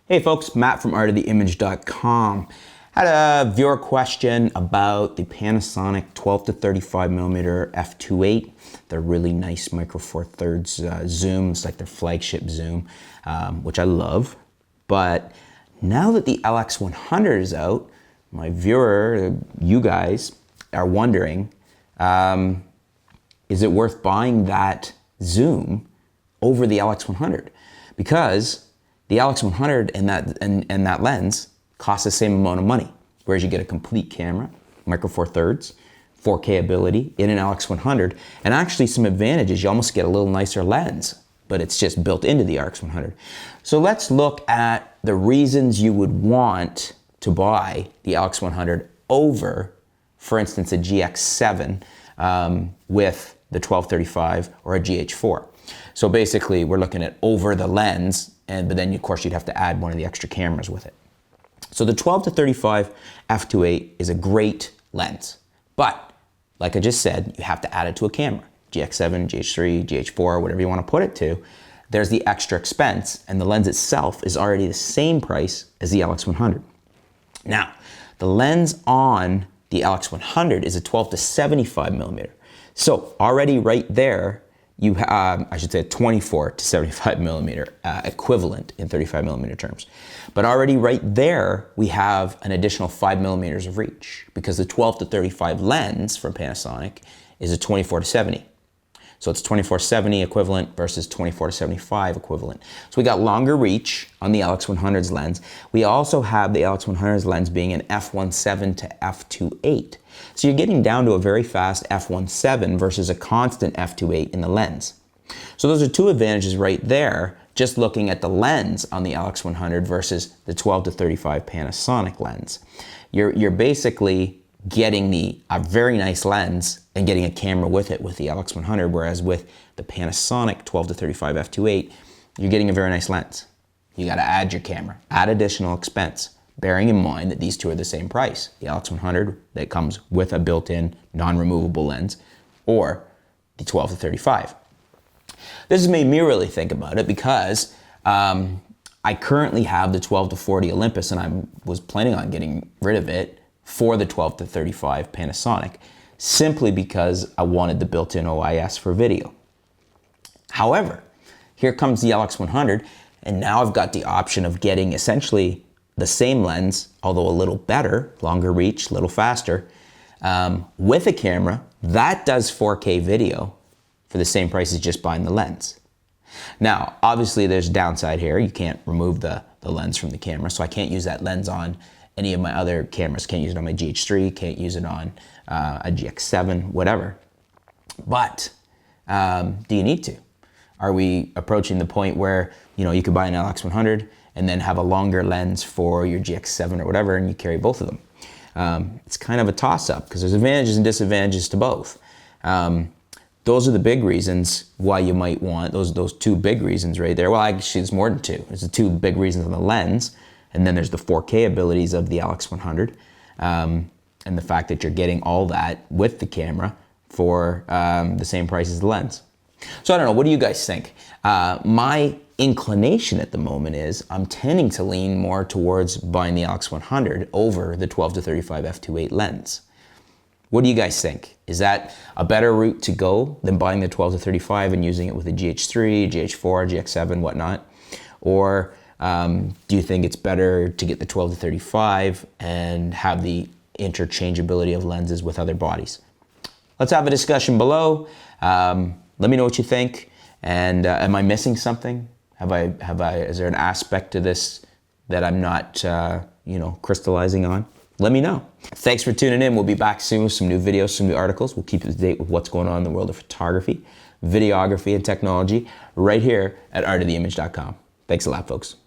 Hey folks, Matt from artoftheimage.com. Had a viewer question about the Panasonic 12-35mm f2.8. They're really nice micro four thirds zoom. It's like their flagship zoom, which I love. But now that the LX100 is out, my viewer, you guys, are wondering, is it worth buying that zoom over the LX100? Because the LX100 and that lens costs the same amount of money, whereas you get a complete camera, micro four thirds, 4K ability in an LX100, and actually some advantages. You almost get a little nicer lens, but it's just built into the RX100. So let's look at the reasons you would want to buy the LX100 over, for instance, a GX7 with the 12-35 or a GH4. So basically, we're looking at over the lens, but then of course you'd have to add one of the extra cameras with it. So the 12-35 f2.8 is a great lens, but like I just said, you have to add it to a camera. GX7, GH3, GH4, whatever you want to put it to, there's the extra expense, and the lens itself is already the same price as the LX100. Now, the lens on the LX100 is a 12-75mm. So already right there, you have, I should say, a 24-75mm equivalent in 35mm terms. But already right there, we have an additional 5mm of reach, because the 12-35 lens from Panasonic is a 24-70. So it's 24-70 equivalent versus 24-75 equivalent. So we got longer reach on the LX100's lens. We also have the LX100's lens being an f1.7 to f2.8. So you're getting down to a very fast f1.7 versus a constant f2.8 in the lens. So those are two advantages right there, just looking at the lens on the LX100 versus the 12-35 Panasonic lens. You're basically getting a very nice lens and getting a camera with it with the LX100, whereas with the Panasonic 12-35 f2.8, you're getting a very nice lens. You got to add your camera, add additional expense, bearing in mind that these two are the same price. The LX100 that comes with a built-in non-removable lens, or the 12-35. This has made me really think about it, because I currently have the 12-40 Olympus, and I was planning on getting rid of it for the 12-35 Panasonic, simply because I wanted the built-in OIS for video. However, here comes the LX100, and now I've got the option of getting essentially the same lens, although a little better, longer reach, a little faster, with a camera that does 4K video for the same price as just buying the lens. Now, obviously there's a downside here. You can't remove the lens from the camera, so I can't use that lens on any of my other cameras. Can't use it on my GH3, can't use it on a GX7, whatever. But do you need to? Are we approaching the point where, you know, you could buy an LX100 and then have a longer lens for your GX7 or whatever, and you carry both of them? It's kind of a toss-up, because there's advantages and disadvantages to both. Those are the big reasons why you might want, those two big reasons right there. Well, actually, it's more than two. There's the two big reasons on the lens, and then there's the 4K abilities of the LX100, and the fact that you're getting all that with the camera for the same price as the lens. So I don't know, what do you guys think? My inclination at the moment is I'm tending to lean more towards buying the LX100 over the 12-35 f2.8 lens. What do you guys think? Is that a better route to go than buying the 12-35 and using it with a GH3, GH4, GX7, whatnot? Or do you think it's better to get the 12-35 and have the interchangeability of lenses with other bodies? Let's have a discussion below. Let me know what you think. And am I missing something? Is there an aspect to this that I'm not, crystallizing on? Let me know. Thanks for tuning in. We'll be back soon with some new videos, some new articles. We'll keep you up to date with what's going on in the world of photography, videography, and technology right here at artoftheimage.com. Thanks a lot, folks.